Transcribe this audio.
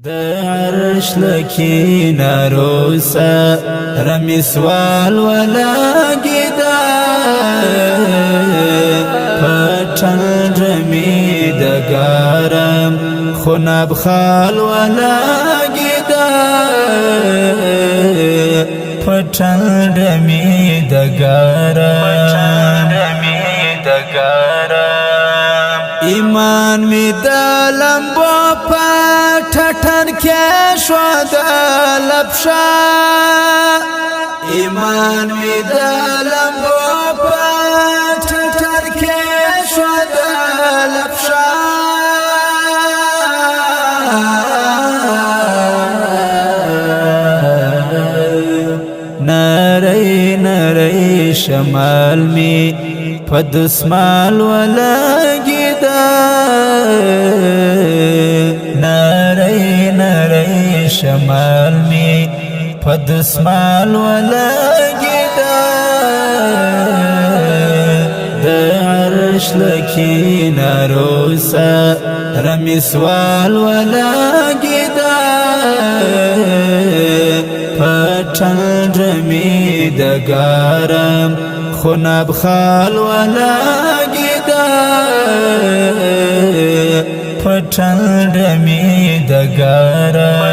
عرش لکی نروسا رمیسوال ولاگیدا پچل رمی دگارم خوناب خال ولاگیدا پچل رمی دگارم ایمان می دلم با پتن که شد لبشا ایمان می دلم با پتن که شد لبشا نری نری شمال می پدسمال ولاگیدا نری نری شمال می پدسمال ولاگیدا عرش لکی نروسا رمیسوال ولاگیدا پچل رمی دگارم خوناب خال ولاگیدا پچل رمی دگارم